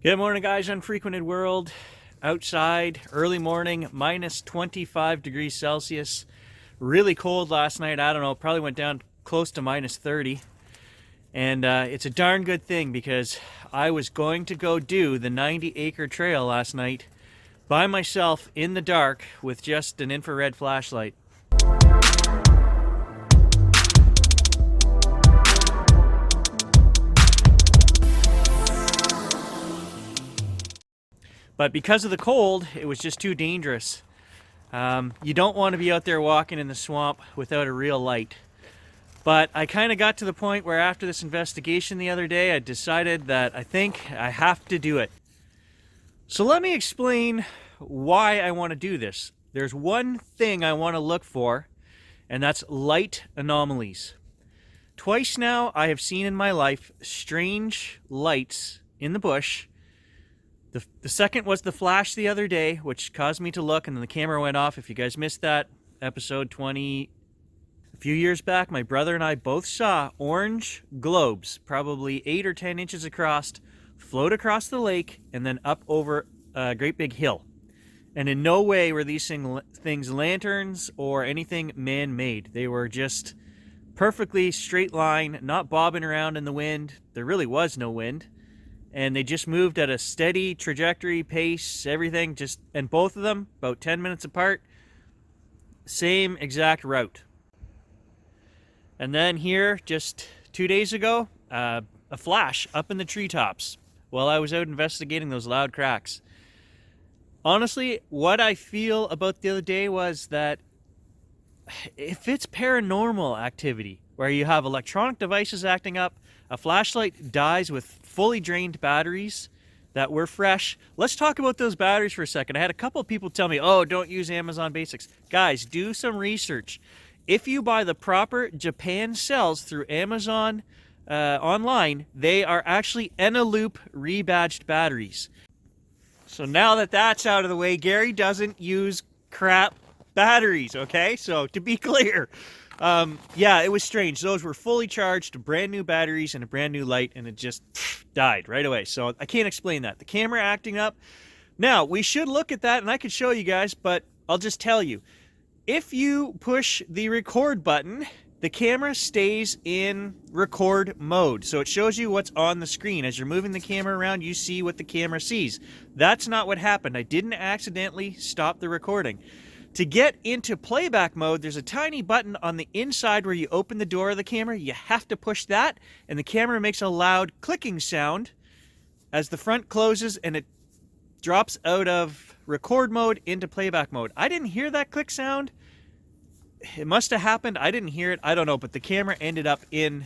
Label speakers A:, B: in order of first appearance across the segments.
A: Good morning, guys. Unfrequented world. Outside, early morning, minus 25 degrees Celsius. Really cold last night. I don't know, probably went down close to minus 30. And it's a darn good thing because I was going to go do the 90-acre trail last night by myself in the dark with just an infrared flashlight. But because of the cold, it was just too dangerous. You don't want to be out there walking in the swamp without a real light. But I kind of got to the point where after this investigation the other day, I decided that I think I have to do it. So let me explain why I want to do this. There's one thing I want to look for, and that's light anomalies. Twice now I have seen in my life strange lights in the bush. The second was the flash the other day, which caused me to look, and then the camera went off. If you guys missed that, episode 20, a few years back, my brother and I both saw orange globes, probably 8 or 10 inches across, float across the lake and then up over a great big hill. And in no way were these things lanterns or anything man-made. They were just perfectly straight line, not bobbing around in the wind. There really was no wind. And they just moved at a steady trajectory, pace, everything, and both of them, about 10 minutes apart, same exact route. And then here, just 2 days ago, a flash up in the treetops while I was out investigating those loud cracks. Honestly, what I feel about the other day was that if it's paranormal activity, where you have electronic devices acting up, a flashlight dies with fully drained batteries that were fresh. Let's talk about those batteries for a second. I had a couple of people tell me, oh, don't use Amazon Basics. Guys, do some research. If you buy the proper Japan cells through Amazon online, they are actually Eneloop rebadged batteries. So now that that's out of the way, Gary doesn't use crap batteries, okay? So to be clear, yeah, it was strange. Those were fully charged, brand new batteries and a brand new light, and it just died right away. So I can't explain that. The camera acting up. Now, we should look at that, and I could show you guys, but I'll just tell you. If you push the record button, the camera stays in record mode. So it shows you what's on the screen. As you're moving the camera around, you see what the camera sees. That's not what happened. I didn't accidentally stop the recording. To get into playback mode, there's a tiny button on the inside where you open the door of the camera. You have to push that, and the camera makes a loud clicking sound as the front closes and it drops out of record mode into playback mode. I didn't hear that click sound. It must have happened. I didn't hear it. I don't know, but the camera ended up in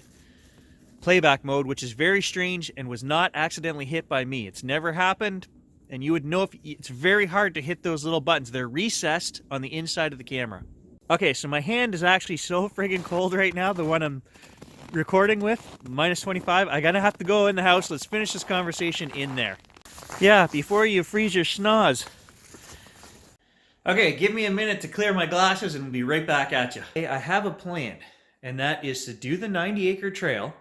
A: playback mode, which is very strange and was not accidentally hit by me. It's never happened. And you would know if it's very hard to hit those little buttons. They're recessed on the inside of the camera. Okay, so my hand is actually so friggin' cold right now, the one I'm recording with, minus 25. I gotta have to go in the house. Let's finish this conversation in there. Yeah, before you freeze your schnoz. Okay, give me a minute to clear my glasses and we'll be right back at you. Hey, I have a plan, and that is to do the 90-acre trail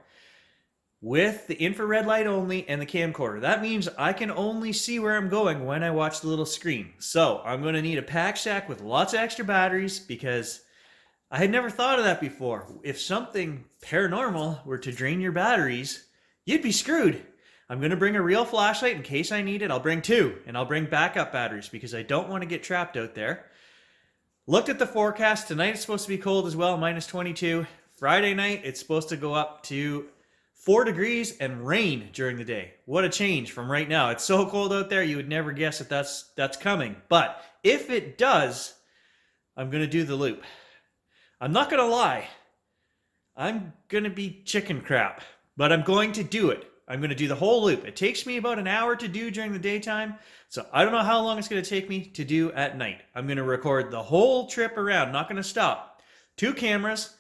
A: with the infrared light only and the camcorder. That means I can only see where I'm going when I watch the little screen. So I'm going to need a pack sack with lots of extra batteries because I had never thought of that before. If something paranormal were to drain your batteries, you'd be screwed. I'm going to bring a real flashlight in case I need it. I'll bring 2, and I'll bring backup batteries because I don't want to get trapped out there. Looked at the forecast. Tonight it's supposed to be cold as well, minus 22. Friday night it's supposed to go up to 4 degrees and rain during the day. What a change from right now. It's so cold out there, you would never guess that that's coming. But if it does, I'm going to do the loop. I'm not going to lie. I'm going to be chicken crap, but I'm going to do it. I'm going to do the whole loop. It takes me about an hour to do during the daytime, so I don't know how long it's going to take me to do at night. I'm going to record the whole trip around, not going to stop. 2 cameras.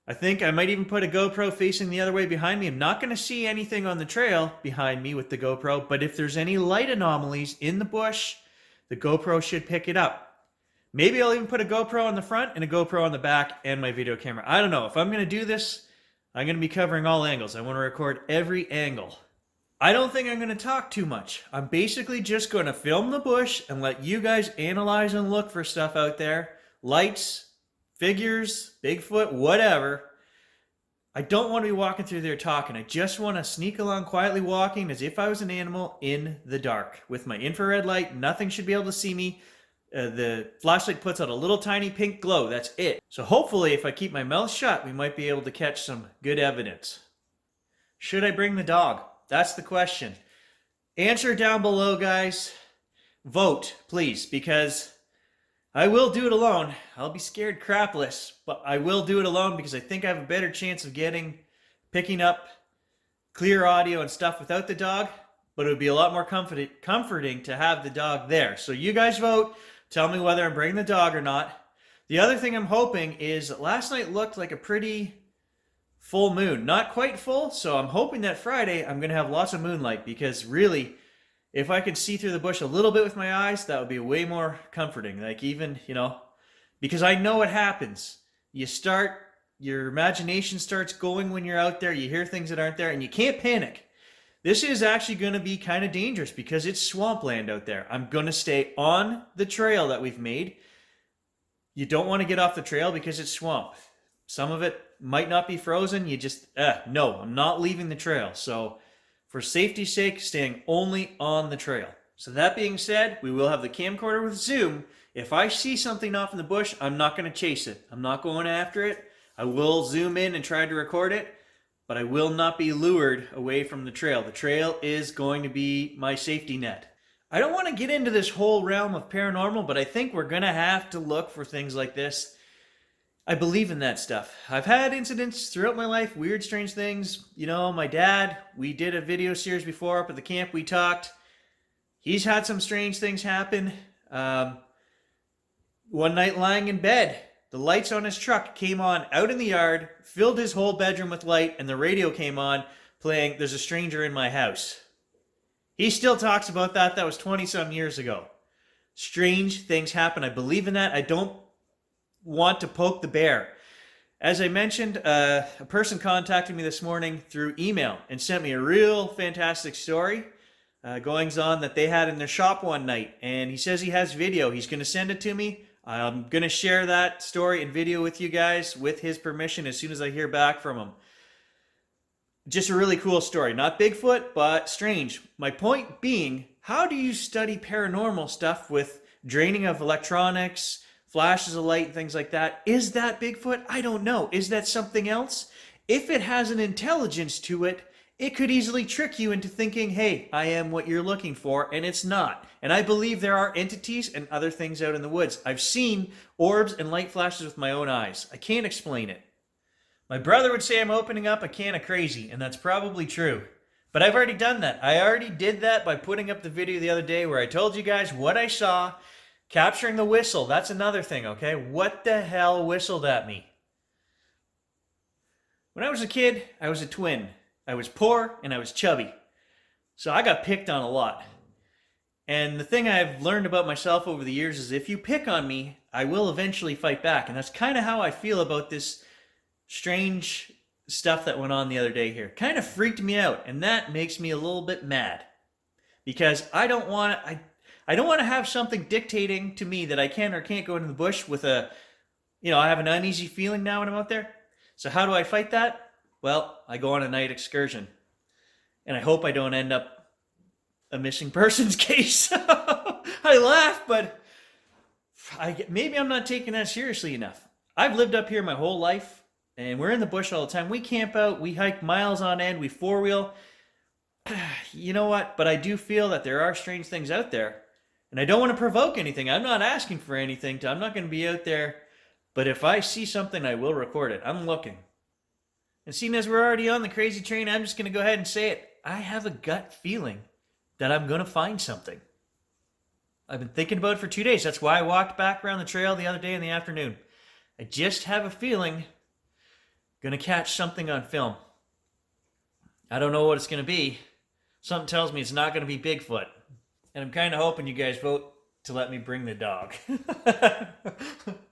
A: I think I might even put a GoPro facing the other way behind me. I'm not going to see anything on the trail behind me with the GoPro, but if there's any light anomalies in the bush, the GoPro should pick it up. Maybe I'll even put a GoPro on the front and a GoPro on the back and my video camera. I don't know. If I'm going to do this, I'm going to be covering all angles. I want to record every angle. I don't think I'm going to talk too much. I'm basically just going to film the bush and let you guys analyze and look for stuff out there. Lights, figures, Bigfoot, whatever. I don't want to be walking through there talking. I just want to sneak along quietly walking as if I was an animal in the dark. With my infrared light, nothing should be able to see me. The flashlight puts out a little tiny pink glow. That's it. So hopefully if I keep my mouth shut, we might be able to catch some good evidence. Should I bring the dog? That's the question. Answer down below, guys. Vote, please, because I will do it alone. I'll be scared crapless, but I will do it alone because I think I have a better chance of picking up clear audio and stuff without the dog, but it would be a lot more comforting to have the dog there. So you guys vote. Tell me whether I'm bringing the dog or not. The other thing I'm hoping is last night looked like a pretty full moon. Not quite full, so I'm hoping that Friday I'm going to have lots of moonlight because really, if I could see through the bush a little bit with my eyes, that would be way more comforting. Like even, because I know what happens. Your imagination starts going when you're out there, you hear things that aren't there, and you can't panic. This is actually going to be kind of dangerous because it's swampland out there. I'm going to stay on the trail that we've made. You don't want to get off the trail because it's swamp. Some of it might not be frozen. You just, no, I'm not leaving the trail. So for safety's sake, staying only on the trail. So that being said, we will have the camcorder with zoom. If I see something off in the bush, I'm not going to chase it. I'm not going after it. I will zoom in and try to record it, but I will not be lured away from the trail. The trail is going to be my safety net. I don't want to get into this whole realm of paranormal, but I think we're going to have to look for things like this. I believe in that stuff. I've had incidents throughout my life, weird, strange things. My dad, we did a video series before up at the camp, we talked. He's had some strange things happen. One night lying in bed, the lights on his truck came on out in the yard, filled his whole bedroom with light, and the radio came on playing "There's a Stranger in My House." He still talks about that. That was 20-some years ago. Strange things happen. I believe in that. I don't want to poke the bear. As I mentioned, a person contacted me this morning through email and sent me a real fantastic story, goings on that they had in their shop one night. And he says he has video. He's going to send it to me. I'm going to share that story and video with you guys with his permission as soon as I hear back from him. Just a really cool story. Not Bigfoot, but strange. My point being, how do you study paranormal stuff with draining of electronics, flashes of light, things like that? Is that Bigfoot? I don't know. Is that something else? If it has an intelligence to it, it could easily trick you into thinking, hey, I am what you're looking for, and it's not. And I believe there are entities and other things out in the woods. I've seen orbs and light flashes with my own eyes. I can't explain it. My brother would say I'm opening up a can of crazy, and that's probably true. But I've already done that. I already did that by putting up the video the other day where I told you guys what I saw. Capturing the whistle, that's another thing, okay? What the hell whistled at me? When I was a kid, I was a twin. I was poor and I was chubby. So I got picked on a lot. And the thing I've learned about myself over the years is if you pick on me, I will eventually fight back. And that's kind of how I feel about this strange stuff that went on the other day here. Kind of freaked me out, and that makes me a little bit mad. Because I don't want to have something dictating to me that I can or can't go into the bush with I have an uneasy feeling now when I'm out there. So how do I fight that? Well, I go on a night excursion. And I hope I don't end up a missing persons case. I laugh, but maybe I'm not taking that seriously enough. I've lived up here my whole life, and we're in the bush all the time. We camp out, we hike miles on end, we four-wheel. You know what? But I do feel that there are strange things out there. And I don't want to provoke anything. I'm not asking for anything. I'm not going to be out there. But if I see something, I will record it. I'm looking. And seeing as we're already on the crazy train, I'm just going to go ahead and say it. I have a gut feeling that I'm going to find something. I've been thinking about it for 2 days. That's why I walked back around the trail the other day in the afternoon. I just have a feeling I'm going to catch something on film. I don't know what it's going to be. Something tells me it's not going to be Bigfoot. And I'm kind of hoping you guys vote to let me bring the dog.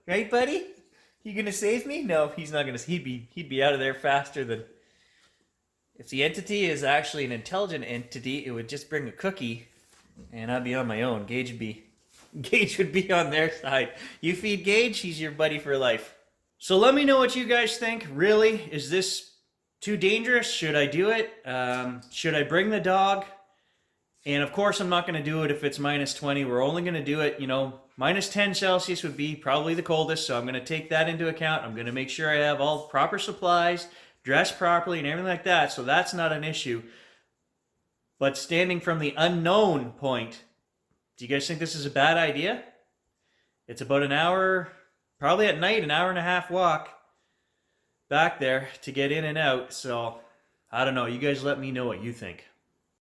A: Right, buddy? You going to save me? No, he's not going to. He'd be out of there faster than If the entity is actually an intelligent entity, it would just bring a cookie, and I'd be on my own. Gage would be on their side. You feed Gage, he's your buddy for life. So let me know what you guys think. Really, is this too dangerous? Should I do it? Should I bring the dog? And of course, I'm not going to do it if it's minus 20. We're only going to do it, minus 10 Celsius would be probably the coldest. So I'm going to take that into account. I'm going to make sure I have all proper supplies, dressed properly and everything like that. So that's not an issue. But standing from the unknown point, do you guys think this is a bad idea? It's about an hour, probably at night, an hour and a half walk back there to get in and out. So I don't know. You guys let me know what you think.